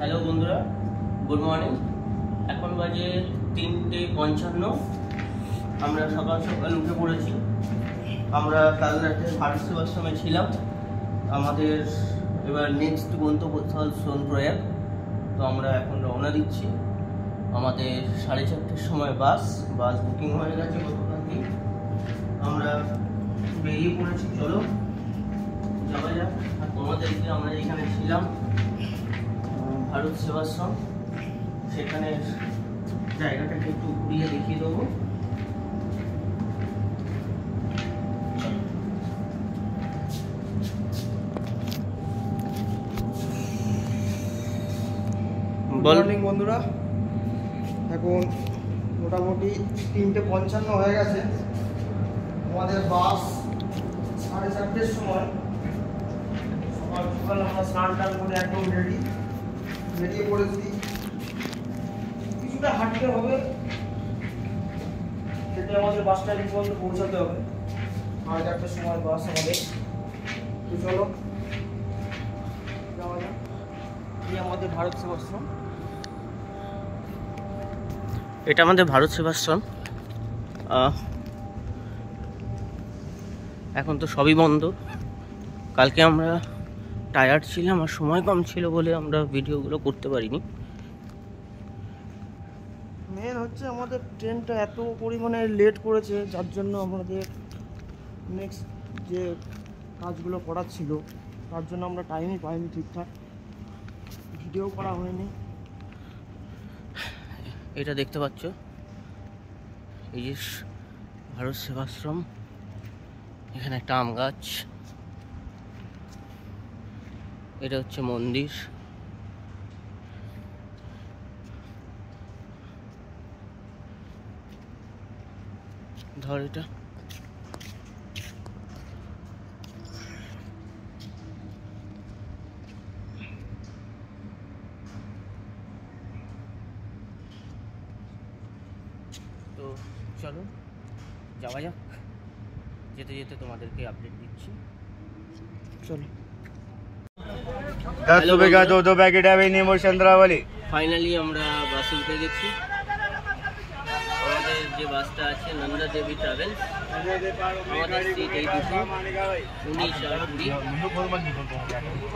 Hello বন্ধুরা, good morning. এখন বাজে 3:55। আমরা সকাল সকাল উঠে পড়েছি। আমরা কাল রাতে ভারত সেবাশ্রমে ছিলাম। আমাদের এবার নেক্সট গন্তব্যস্থল সোনপ্রয়াগ। তো আমরা এখন রওনা দিচ্ছি। আমাদের 4:30টার সময় বাস বুকিং হয়ে গেছে গতকাল থেকে। আমরা বেরিয়ে পড়েছি, চলো যাওয়া যাক। আর তোমাদেরকে আমরা এখানে ছিলাম ভারত সেবাশ্রম, সেখানে জায়গাটাকে একটু ঘুরিয়ে দেখিয়ে দেবো। মর্নিং বন্ধুরা, এখন মোটামুটি 3:55 হয়ে গেছে। আমাদের বাস 4:30টার সময়। সকাল সকাল আমরা স্নান টান করে একদম বেরিয়ে পড়েছি। কিছুটা হাঁটতে হবে, সেটা আমাদের বাস স্ট্যান্ড পর্যন্ত পৌঁছাতে হবে। 4:30টার সময় বাস আমাদের। তো চলো যাওয়া যাক। এই আমাদের ভারত সেবাশ্রম। এটা আমাদের ভারত সেবাশ্রম। এখন তো সবই বন্ধ। কালকে আমরা টায়ার্ড ছিলাম আর সময় কম ছিল বলে আমরা ভিডিওগুলো করতে পারিনি। মেন হচ্ছে আমাদের ট্রেনটা এত পরিমাণে লেট করেছে, যার জন্য আমাদের নেক্সট যে কাজগুলো করার ছিল তার জন্য আমরা টাইমই পাইনি, ঠিকঠাক ভিডিও করা হয়নি। এটা দেখতে পাচ্ছ, এই যে ভারত সেবাশ্রম। এখানে একটা আম গাছ, এটা হচ্ছে মন্দির। ধর এটা। তো চলো যাওয়া যাক। যেতে যেতে তোমাদেরকে আপডেট দিচ্ছি। চলো। 10 रुपए का दो पैकेट है भाई नींबू संतरा वाली। ফাইনালি আমরা বাসে উঠে গেছি। আমাদের যে বাসটা আছে নন্দা দেবী ট্রাভেলস, আমাদের সিট এই দুটো, 19 আর 20।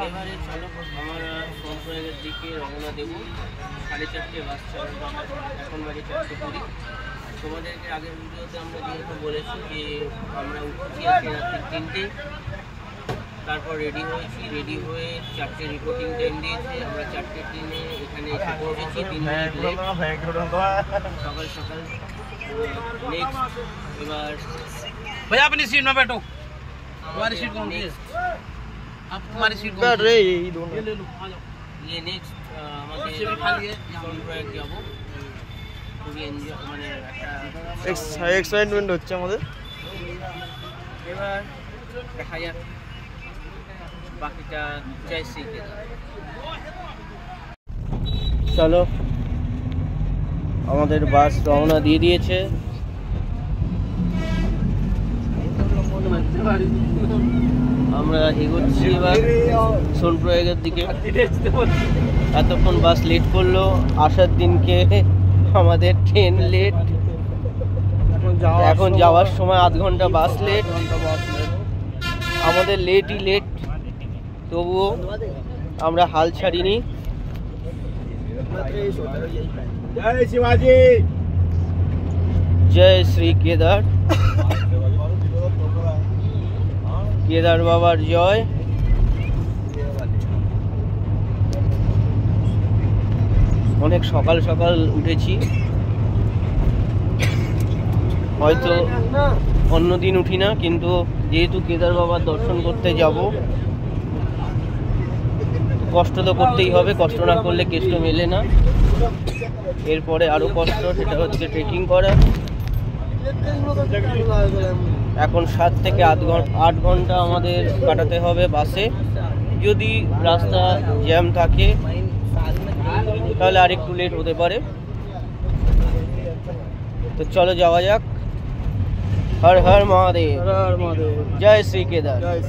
এবারে চলো আমরা সোনপ্রয়াগের দিকে রওনা দেবো। 4:30 বাস চলবে, এখন বাজে 4:20। তোমাদেরকে আগের ভিডিওতে আমরা যেহেতু বলেছি যে আমরা উঠেছি আজকে রাত্রি 3টে, তারপর রেডি হয়েছি। রেডি হয়ে 4টে রিপোর্টিং টাইম দিয়েছে। আমরা 4:03 এখানে এসে পৌঁছেছি। 3 মিনিট লেট সকাল সকাল। নেক্সট এবার भैया अपनी सीट में बैठो। तुम्हारी सीट कौन सी है? आप तुम्हारी सीट कौन सी रे यही दोनों ये ले लो, आ जाओ। ये নেক্সট আমাদের से भी खाली है। সোনপ্রয়াগ যাবো। খুবই এনজয়, মানে একটা এক্সাইটমেন্ট হচ্ছে আমাদের। এবার দেখা যাক বাকিটা। জয় শ্রী কেদার। চলো, আমাদের বাস রওনা দিয়ে দিয়েছে। আমরা এগোচ্ছি এবার সোনপ্রয়াগের দিকে। এতক্ষণ বাস লেট করলো, আসার দিনকে আমাদের ট্রেন লেট। এখন যাওয়ার সময় আধ ঘন্টা বাস লেট। আমাদের লেটই লেট, তবুও আমরা হাল ছাড়িনি। जय शिवाजी। জয় শ্রী কেদার। কেদার বাবার জয়। অনেক সকাল সকাল উঠেছি, হয়তো অন্যদিন উঠি না, কিন্তু যেহেতু কেদার বাবার দর্শন করতে যাব, কষ্ট তো করতেই হবে। কষ্ট না করলে কেষ্ট মেলে না। এরপরে আরো কষ্ট, সেটা হচ্ছে ট্রেকিং করা। এখন 7 থেকে 8 ঘন্টা আমাদের কাটাতে হবে বাসে। যদি রাস্তা জ্যাম থাকে তাহলে আরেকটু লেট হতে পারে। তো চলো যাওয়া যাক। হর হর মহাদেব, জয় শ্রী কেদার। জয়।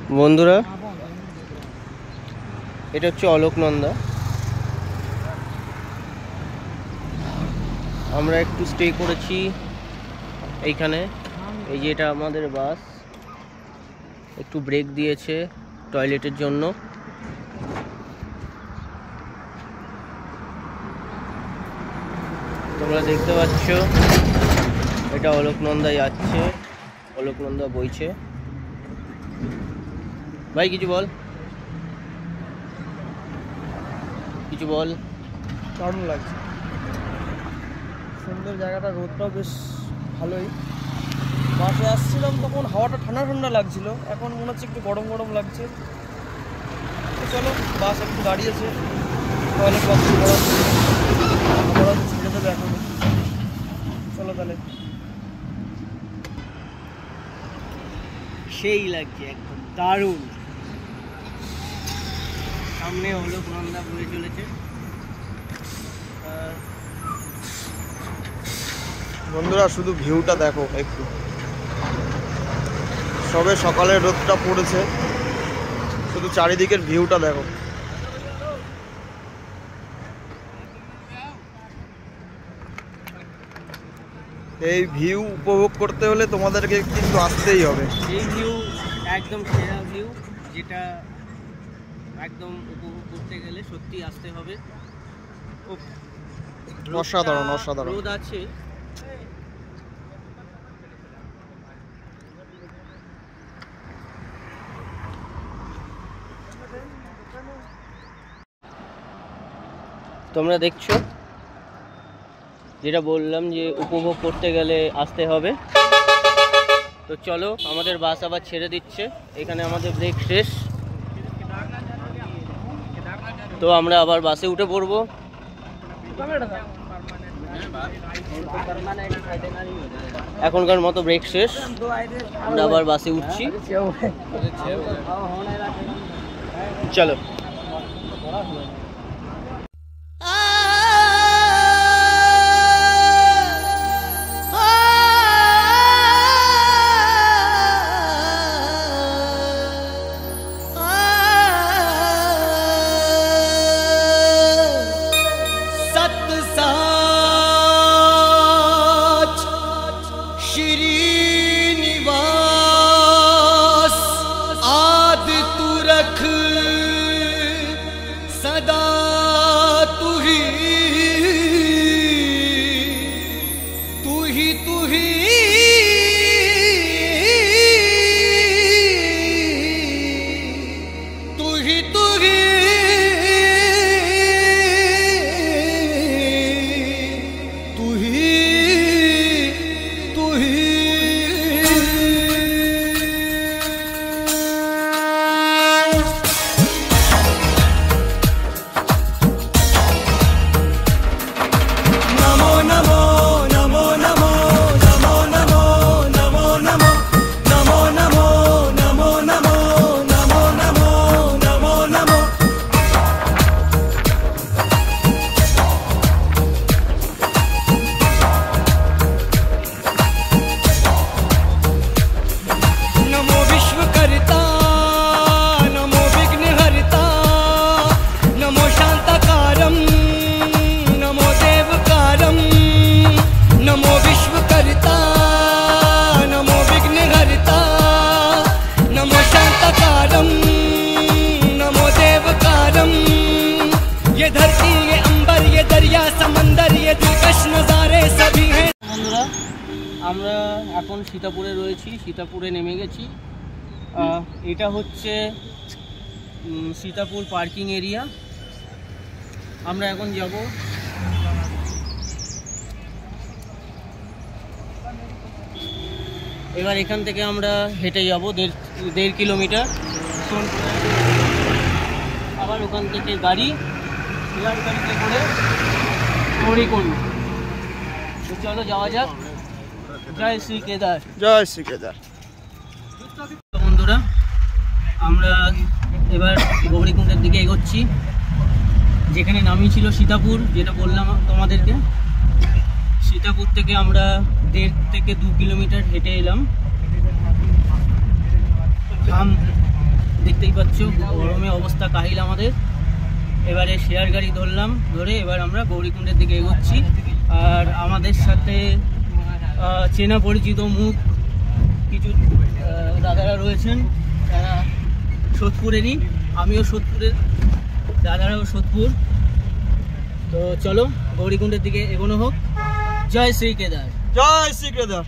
บ বন্ধুরা এটা হচ্ছে অলোকনন্দা। আমরা একটু স্টে করেছি এইখানে। এই যে এটা আমাদের বাস, একটু ব্রেক দিয়েছে টয়লেটের জন্য। তোমরা দেখতে পাচ্ছ এটা অলোকনন্দা যাচ্ছে, অলোকনন্দা বইছে। ভাই কিছু বল, কিছু বল। দারুণ লাগছে, সুন্দর জায়গাটা, রোদটাও বেশ ভালোই। বাসে আসছিলাম তখন হাওয়াটা ঠান্ডা ঠান্ডা লাগছিল, এখন মনে হচ্ছে একটু গরম গরম লাগছে। তো চলো, বাস একটু দাঁড়িয়েছে, টয়লেট বাথরুম করার জন্য ছেড়ে দেবে এখন। চলো তাহলে। সেই লাগছে একদম দারুণ। সামনে অলোকনন্দা বয়ে চলেছে। বন্ধুরা শুধু ভিউটা দেখো একটু, সবে সকালের রোদটা পড়েছে, শুধু চারিদিকের ভিউটা দেখো। এই ভিউ উপভোগ করতে হলে তোমাদেরকে কিন্তু আসতেই হবে। এই ভিউ একদম সেরা ভিউ, যেটা একদম উপভোগ করতে গেলে সত্যি আসতে হবে। অসাধারণ অসাধারণ। রোদ আছে, তোমরা দেখছো, যেটা বললাম যে উপভোগ করতে গেলে আসতে হবে। তো চলো, আমাদের বাস আবার ছেড়ে দিচ্ছে, এখানে আমাদের ব্রেক শেষ। তো আমরা আবার বাসে উঠে পড়বো। এখনকার মতো ব্রেক শেষ, আমরা আবার বাসে উঠছি। চলো। আমরা এখন সীতাপুরে রয়েছি, সীতাপুরে নেমে গেছি। এটা হচ্ছে সীতাপুর পার্কিং এরিয়া। আমরা এখন যাব এবার এখান থেকে আমরা হেঁটে যাব 1.5 কিলোমিটার, আবার ওখান থেকে গাড়িতে করে হরিকুণ্ড। তো চলো যাওয়া যাক। জয় শ্রী কেদার, জয় শ্রী কেদার। বন্ধুরা আমরা এবার গৌরীকুণ্ডের দিকে এগোচ্ছি, যেখানে নামই ছিল সীতাপুর, যেটা বললাম তোমাদেরকে। সীতাপুর থেকে আমরা 1.5 থেকে 2 কিলোমিটার হেঁটে এলাম। ঘাম দেখতেই পাচ্ছ, গরমে অবস্থা কাহিল আমাদের। এবারে শেয়ার গাড়ি ধরলাম, ধরে এবার আমরা গৌরীকুণ্ডের দিকে এগোচ্ছি। আর আমাদের সাথে চেনা পরিচিত মুখ কিছু দাদারা রয়েছেন, তারা সোদপুরেরই, আমিও সোদপুরের, দাদারাও সোদপুর। তো চলো গৌরীকুণ্ডের দিকে এগোনো হোক। জয় শ্রী কেদার, জয় শ্রী কেদার।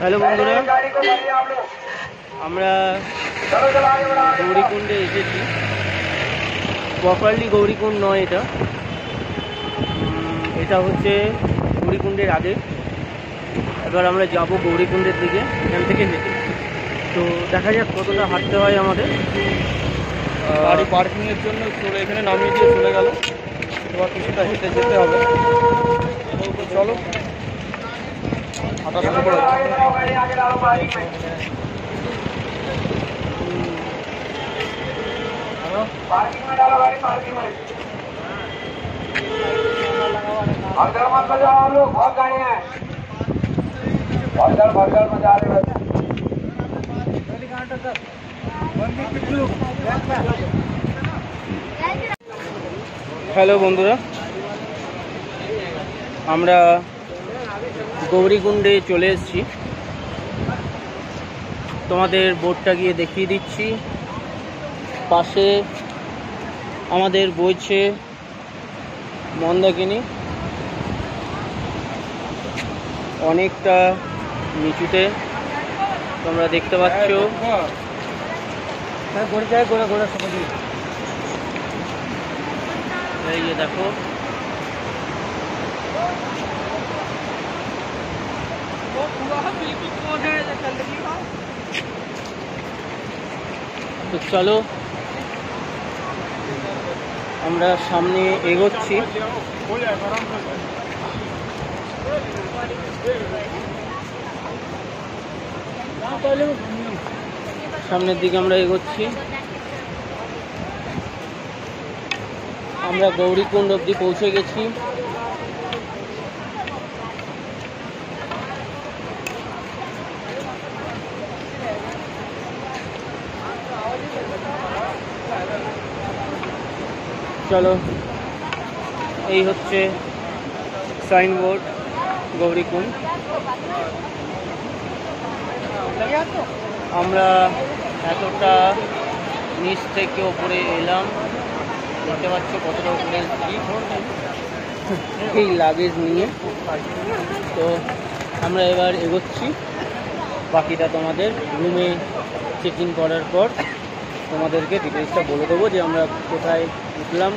হ্যালো বন্ধুরা, আমরা গৌরীকুণ্ডে এসেছি। প্রপারলি গৌরীকুণ্ড নয়, এটা হচ্ছে গৌরীকুণ্ডের আগে। এবার আমরা যাব গৌরীকুণ্ডের দিকে, এখান থেকে হেঁটে। তো দেখা যাক কতটা হাঁটতে হয় আমাদের। গাড়ি পার্কিংয়ের জন্য এখানে নামিয়ে দিয়ে চলে গেল, এবার কিছুটা হেঁটে যেতে হবে। চলো হাঁটা শুরু করা। হ্যালো বন্ধুরা, আমরা গৌরীকুণ্ডে চলে এসেছি। তোমাদের বোর্ডটা গিয়ে দেখিয়ে দিচ্ছি। পাশে আমাদের বইছে মন্দাকিনী, অনেকটা নিচুতে তোমরা দেখতে পাচ্ছ। এই যে দেখো, তো চলো আমরা সামনে এগোচ্ছি। সামনের দিকে আমরা এগোচ্ছি। আমরা গৌরীকুণ্ড অবধি পৌঁছে গেছি। চলো, এই হচ্ছে সাইনবোর্ড গৌরীকুণ্ড। আমরা এতটা নিচ থেকে ওপরে এলাম, দেখতে পাচ্ছ কতটা উপরে এসেছি এই লাগেজ নিয়ে। তো আমরা এবার এগোচ্ছি। বাকিটা তোমাদের রুমে চেক ইন করার পর তোমাদেরকে ডিটেলসটা বলে দেবো যে আমরা কোথায় উঠলাম,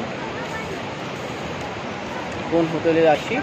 কোন হোটেলে আছি।